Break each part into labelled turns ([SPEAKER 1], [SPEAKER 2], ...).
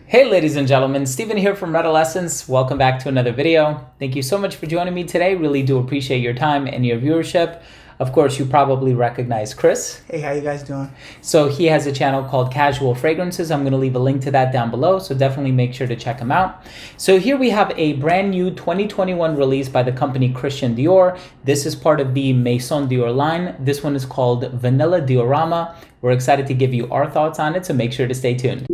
[SPEAKER 1] Hey ladies and gentlemen, Steven here from Redolessence. Welcome back to another video. Thank you so much for joining me today. Really do appreciate your time and your viewership. Of course, you probably recognize Chris.
[SPEAKER 2] Hey, how you guys doing?
[SPEAKER 1] So he has a channel called Casual Fragrances. I'm going to leave a link to that down below, so definitely make sure to check him out. So here we have a brand new 2021 release by the company Christian Dior. This is part of the Maison Dior line. This one is called Vanilla Diorama. We're excited to give you our thoughts on it, so make sure to stay tuned.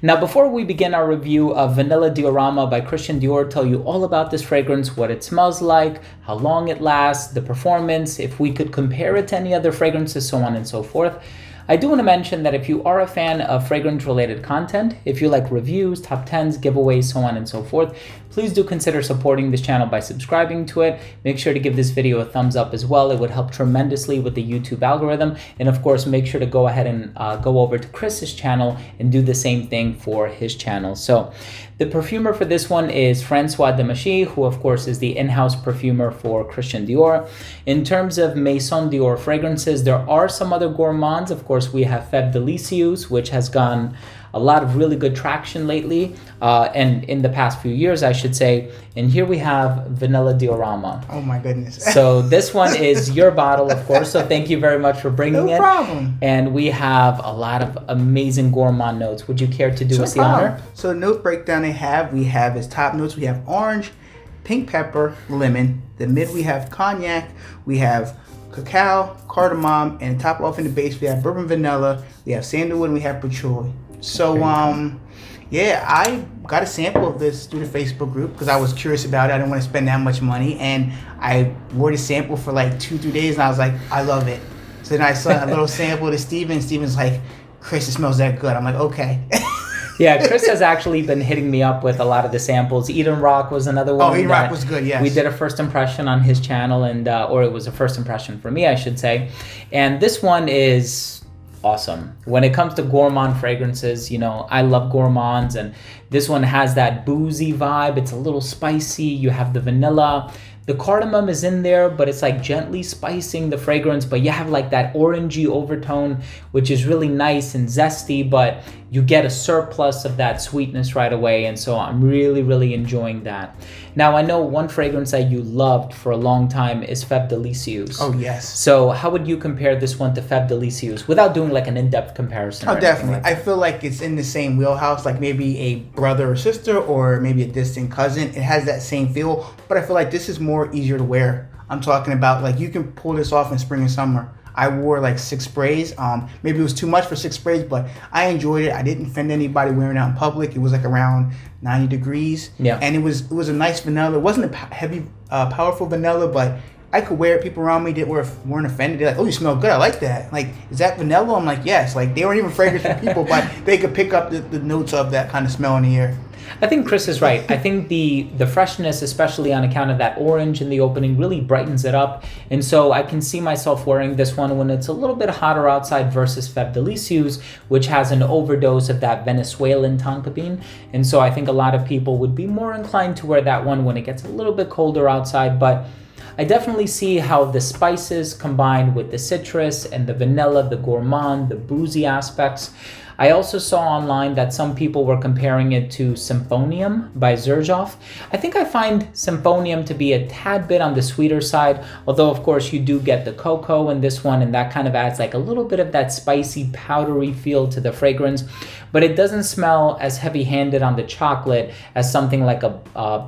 [SPEAKER 1] Now, before we begin our review of Vanilla Diorama by Christian Dior, tell you all about this fragrance, what it smells like, how long it lasts, the performance, if we could compare it to any other fragrances, so on and so forth. I do want to mention that if you are a fan of fragrance-related content, if you like reviews, top 10s, giveaways, so on and so forth, please do consider supporting this channel by subscribing to it. Make sure to give this video a thumbs up as well. It would help tremendously with the YouTube algorithm. And of course, make sure to go ahead and go over to Chris's channel and do the same thing for his channel. So the perfumer for this one is Francois Demachy, who of course is the in-house perfumer for Christian Dior. In terms of Maison Dior fragrances, there are some other gourmands. Of course, we have Fève Délicieuse, which has gone a lot of really good traction lately, and in the past few years, I should say. And here we have Vanilla Diorama.
[SPEAKER 2] Oh my goodness.
[SPEAKER 1] So this one is your bottle, of course, so thank you very much for bringing it.
[SPEAKER 2] No problem.
[SPEAKER 1] And we have a lot of amazing gourmand notes. Would you care to do us the honor?
[SPEAKER 2] So the note breakdown we have as top notes, we have orange, pink pepper, lemon. The mid we have cognac, we have cacao, cardamom, and top off in the base we have bourbon vanilla, we have sandalwood, and we have patchouli. So yeah, I got a sample of this through the Facebook group because I was curious about it. I didn't want to spend that much money, and I wore the sample for like 2-3 days, and I was like, I love it. So then I saw a little sample to Steven. Steven's like, Chris, it smells that good. I'm like, okay.
[SPEAKER 1] Yeah, Chris has actually been hitting me up with a lot of the samples. Eden Rock was another one.
[SPEAKER 2] Oh, Eden Rock was good, yes.
[SPEAKER 1] We did a first impression on his channel, and or it was a first impression for me, I should say. And this one is awesome. When it comes to gourmand fragrances, you know, I love gourmands, and this one has that boozy vibe. It's a little spicy. You have the vanilla. The cardamom is in there, but it's like gently spicing the fragrance, but you have like that orangey overtone, which is really nice and zesty, but you get a surplus of that sweetness right away. And so I'm really enjoying that. Now, I know one fragrance that you loved for a long time is Fève Délicieuse.
[SPEAKER 2] Oh, yes.
[SPEAKER 1] So how would you compare this one to Fève Délicieuse without doing like an in-depth comparison?
[SPEAKER 2] Oh, definitely. I feel like it's in the same wheelhouse, like maybe a brother or sister or maybe a distant cousin. It has that same feel, but I feel like this is more easier to wear. I'm talking about like you can pull this off in spring and summer. I wore like 6 sprays. Maybe it was too much for 6 sprays, but I enjoyed it. I didn't offend anybody wearing it out in public. It was like around 90 degrees. Yeah. And it was a nice vanilla. It wasn't a heavy, powerful vanilla, but I could wear it. People around me weren't offended. They're like, "Oh, you smell good. I like that." Like, is that vanilla? I'm like, yes. Like, they weren't even fragrance for people, but they could pick up the notes of that kind of smell in the air.
[SPEAKER 1] I think Chris is right. I think the freshness, especially on account of that orange in the opening, really brightens it up. And so I can see myself wearing this one when it's a little bit hotter outside versus Fève Délicieuse, which has an overdose of that Venezuelan tonka bean. And so I think a lot of people would be more inclined to wear that one when it gets a little bit colder outside. But I definitely see how the spices combined with the citrus and the vanilla, the gourmand, the boozy aspects. I also saw online that some people were comparing it to Symphonium by Xerjoff. I think I find Symphonium to be a tad bit on the sweeter side, although of course you do get the cocoa in this one, and that kind of adds like a little bit of that spicy, powdery feel to the fragrance. But it doesn't smell as heavy-handed on the chocolate as something like a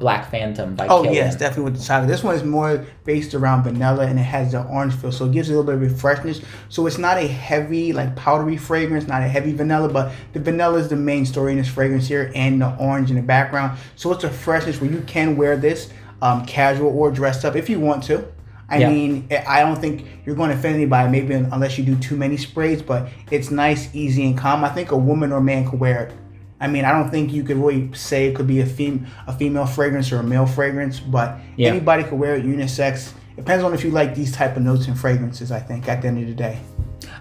[SPEAKER 1] Black Phantom by
[SPEAKER 2] Oh,
[SPEAKER 1] Killian.
[SPEAKER 2] yes, definitely with the chocolate. This one is more based around vanilla, and it has the orange feel, so it gives it a little bit of freshness. So it's not a heavy, like powdery fragrance, not a heavy vanilla, but the vanilla is the main story in this fragrance here, and the orange in the background. So it's a freshness where you can wear this casual or dressed up if you want to. I mean, I don't think you're going to offend anybody, maybe unless you do too many sprays, but it's nice, easy, and calm. I think a woman or man could wear it. I mean, I don't think you could really say it could be a female fragrance or a male fragrance, but anybody could wear it, unisex. It depends on if you like these type of notes and fragrances, I think, at the end of the day.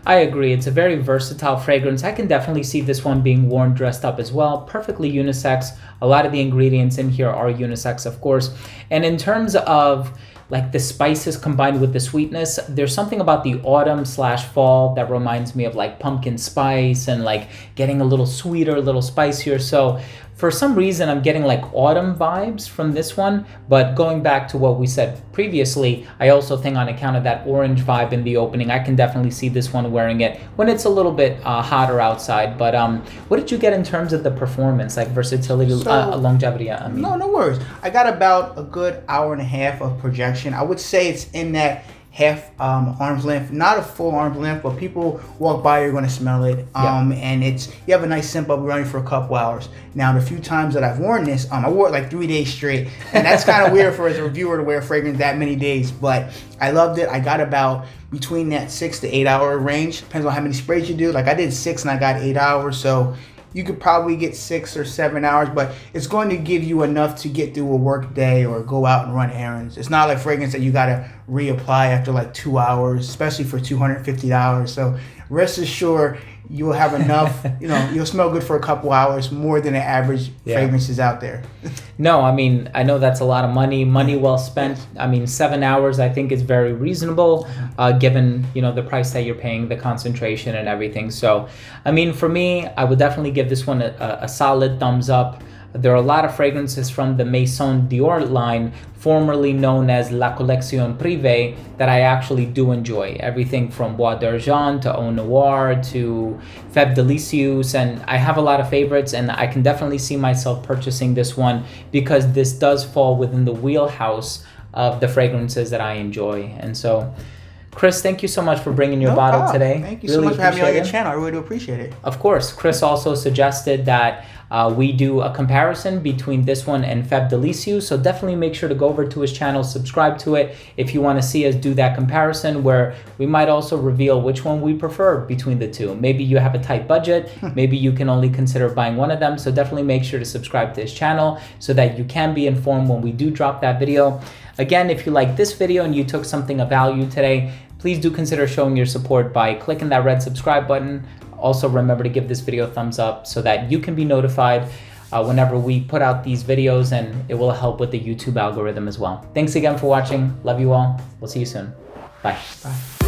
[SPEAKER 1] I agree. It's a very versatile fragrance. I can definitely see this one being worn dressed up as well. Perfectly unisex. A lot of the ingredients in here are unisex, of course. And in terms of like the spices combined with the sweetness. There's something about the autumn / fall that reminds me of like pumpkin spice and like getting a little sweeter, a little spicier. So for some reason, I'm getting like autumn vibes from this one. But going back to what we said previously, I also think on account of that orange vibe in the opening, I can definitely see this one wearing it when it's a little bit hotter outside. But what did you get in terms of the performance, like versatility, longevity? I mean,
[SPEAKER 2] no worries. I got about a good hour and a half of projection. I would say it's in that half arm's length, not a full arm's length, but people walk by, you're going to smell it. And you have a nice scent bubble running for a couple hours. Now, the few times that I've worn this, I wore it like 3 days straight, and that's kind of weird for as a reviewer to wear a fragrance that many days, but I loved it. I got about between that 6 to 8 hour range, depends on how many sprays you do. Like I did 6 and I got 8 hours, so you could probably get 6 or 7 hours, but it's going to give you enough to get through a work day or go out and run errands. It's not like fragrance that you got to reapply after like 2 hours, especially for $250. So rest assured, you'll have enough, you'll smell good for a couple hours, more than the average fragrances out there.
[SPEAKER 1] No, I mean, I know that's a lot of money well spent. I mean, 7 hours I think is very reasonable, given, the price that you're paying, the concentration and everything. So, I mean, for me, I would definitely give this one a solid thumbs up. There are a lot of fragrances from the Maison Dior line, formerly known as La Collection Privée, that I actually do enjoy. Everything from Bois d'Argent to Eau Noire to Fève Délicieuse, and I have a lot of favorites, and I can definitely see myself purchasing this one because this does fall within the wheelhouse of the fragrances that I enjoy. And so, Chris, thank you so much for bringing your bottle today.
[SPEAKER 2] Thank you so much for having me on your channel. I really do appreciate it.
[SPEAKER 1] Of course. Chris also suggested that we do a comparison between this one and Fève Délicieuse, so definitely make sure to go over to his channel, subscribe to it if you want to see us do that comparison, where we might also reveal which one we prefer between the two. Maybe you have a tight budget, maybe you can only consider buying one of them, so definitely make sure to subscribe to his channel so that you can be informed when we do drop that video. Again, if you like this video and you took something of value today, please do consider showing your support by clicking that red subscribe button. Also, remember to give this video a thumbs up so that you can be notified whenever we put out these videos, and it will help with the YouTube algorithm as well. Thanks again for watching. Love you all. We'll see you soon. Bye.
[SPEAKER 2] Bye.